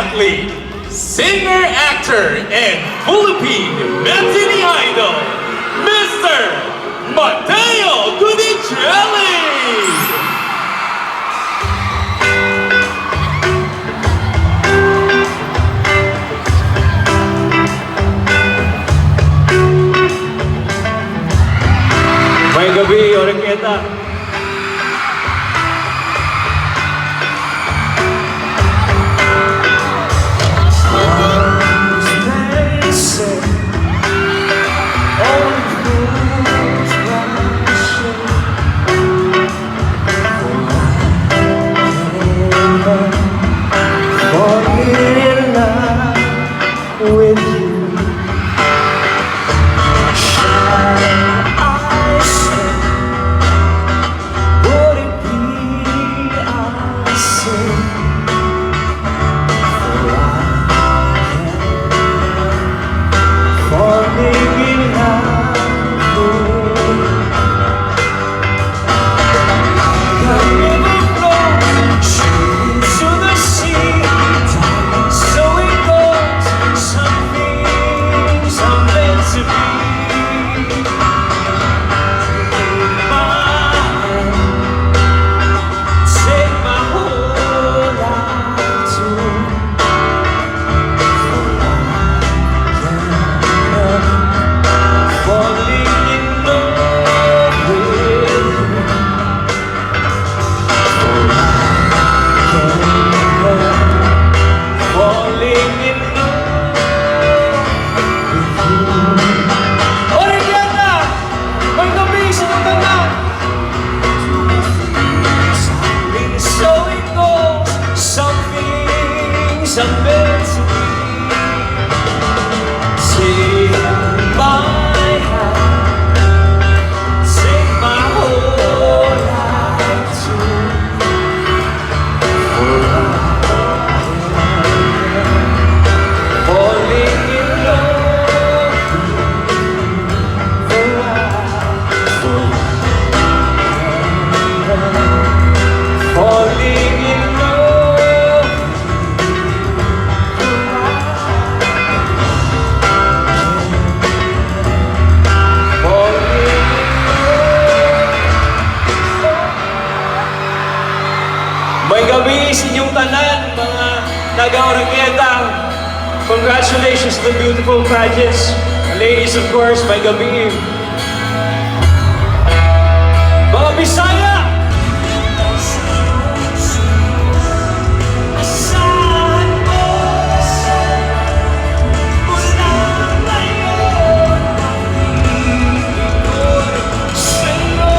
athlete, singer, actor, and Philippine matinee idol, Mr. Mateo Gunicelli! May gabi, Orequeta. With you, shall I say, would it be I say, for falling in love with the river flows straight to the sea, so it goes. Some things are meant to be. Take my whole life too. Falling in love with you. Falling in love with you. Orequeta! May gabi sa tanan! So it goes, some things are meant to be. Take my hand, take my whole life too. Falling in love with you. Falling in love. May gabi sa inyong tanan, mga taga-Orequeta. Congratulations to the beautiful pageants. Ladies, of course, may gabi. Mga Bisaya! Asahan mo mula ngayon pag-ibig ko'y sa'yo.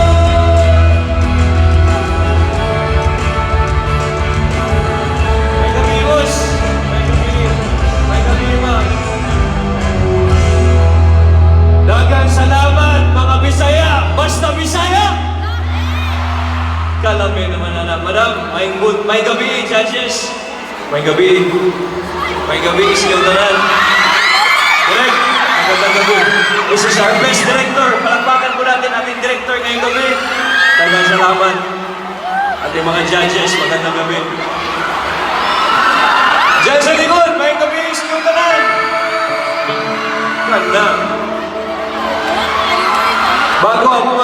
May gabi, boss. May gabi. May gabi, ma'am. Daghang salamat, mga Bisaya. Basta Bisaya! Kalami naman na madam. May gabi, judges. May gabi. May gabi, sinyong tanan. Direk, magandang gabi. This is our best director. Palakpakan po natin ating director ngayong gabi. Daghang salamat. Ating mga judges, magandang gabi. Diyan sa likod, may gabi, sinyong tanan. Ganda. Bago ako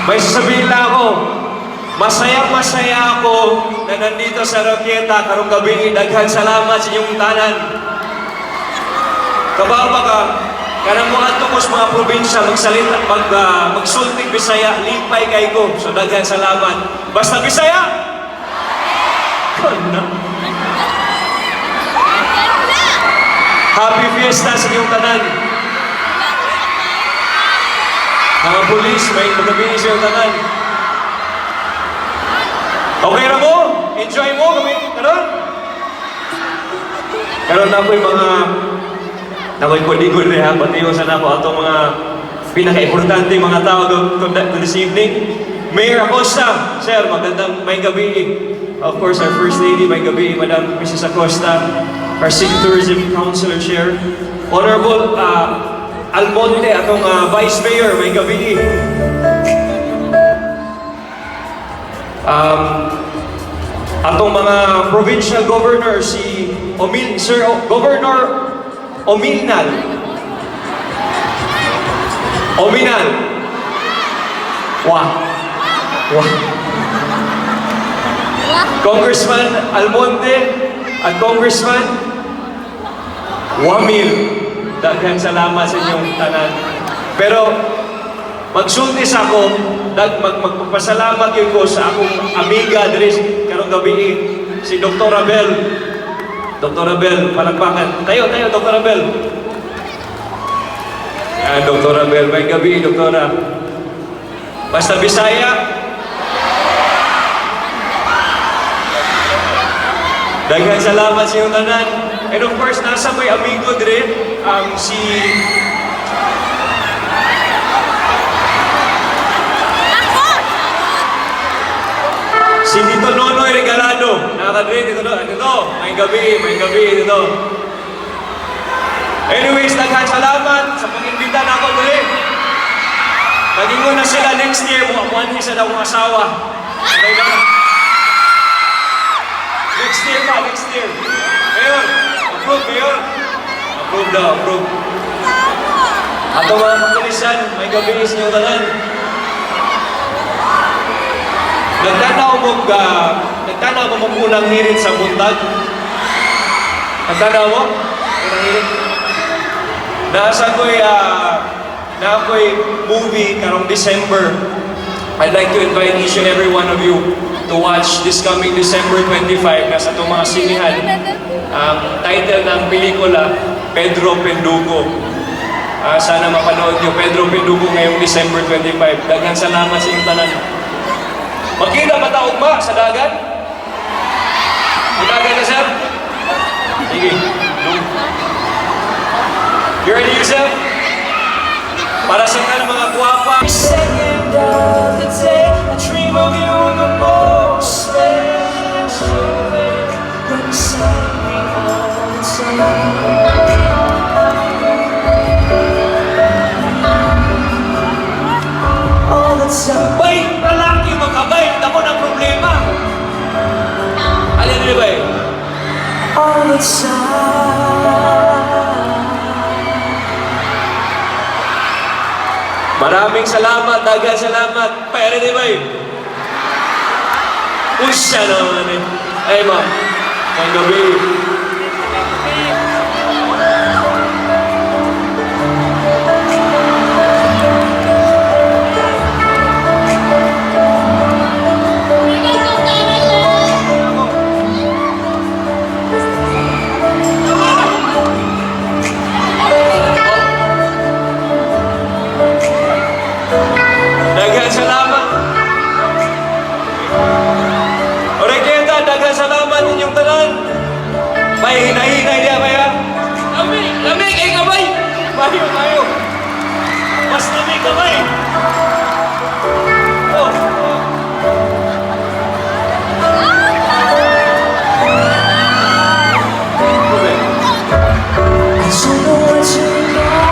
may sasabihin lang ako, masaya ako na nandito sa Orequeta karong gabi. Daghang salamat sa inyong tanan. Kababa ka, kanang mga tukos mga probinsya, magsalita, magsulting Bisaya, lipay kay ko. So daghang salamat. Basta Bisaya! Kana. Happy Fiesta sa inyong tanan. Mga pulis, may magabi sa iyong tanan. Okay na mo? Enjoy mo kami? Karon? Karon na ako'y mga nako'y kuligod na ha. Patiyo sa nako atong mga pinaka-importante mga tao to this evening. Mayor Acosta, sir, magandang may gabi. Of course, our First Lady, may gabi, Madam Mrs. Acosta, our City Tourism Councilor Chair, Honorable Almonte, atong Vice Mayor, may gabi. atong mga provincial governor, si Governor Ominal. Wah. Congressman Almonte at Congressman Wamil. Daghang salamat sa inyong tanan. Pero magsultis ako, magpasalamat yun ko sa akong amiga diri karong gabi, si Dr. Abel. Dr. Abel, palakpakan. Tayo, Dr. Abel. Yan, Dr. Abel. May gabi, Doktora. Basta Bisaya. Daghang salamat sa iyong tanan. And of course, nasa may amigo dire, si Tito Nonoy Regalado. Nakakadre, Tito Nonoy. Ito, may gabi, dito. Anyways, daghang salamat sa pag-imbita na ako dire. Nagingon na sila next year, muamuan isa daw akong asawa. Okay na? Next year. Mayor, approve daw. Ato mga kapulisan, may gabi is niyong tanan. Nagtanaw mo mong unang hirit sa buntag? Nagtanaw mo? Unang hirit? Na ako'y movie karong December. I'd like to invite each and every one of you to watch this coming December 25 na sa itong mga sinihan. Title ng pelikula, Pedro Pendugo. Sana mapanood nyo Pedro Pendugo ngayong December 25. Daghang salamat sa inyong tanan. Magkita ba taog ba sa dagat? Dagat na, sir? Sige. You ready yourself? Para sa mga guwapa. Second of the day, I dream of you in the most special way. When you say me all the time. All the time. Bay, lalaki magkabay, damo ng problema. Alin rin ba eh? All the time. Maraming salamat, daghang salamat. Pwede di ba eh? Usya naman eh. Ay ma'am, may gabi. Daghang salamat. Oreketa, daghang salamat inyong tanan. May hinahinay niya kaya. Lamig ay kamay. Mayo. Mas lamig kamay. Oh. I don't know what to know.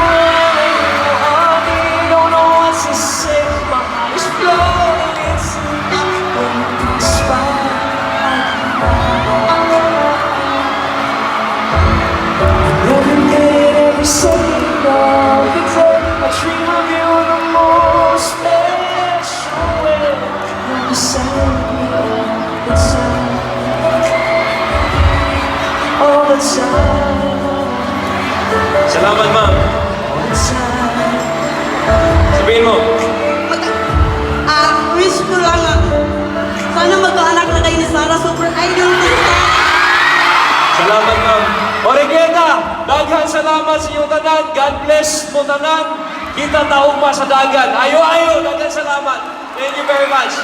I don't know what to say. My heart is flowing into you when you pass by. And every minute, every second of the day, I dream of you in the most special way. You're beside me all the time. All the time. Salamat ma'am. All the time. Sabihin mo. Wish ko lang sana magkaanak na kayo ni Sarah, super idol ko. Salamat ma'am. Oreketa, daghang salamat sa iyong tanan. God bless mo tanan. Kita taong pa sa dagat. Ayo, daghang salamat. Thank you very much.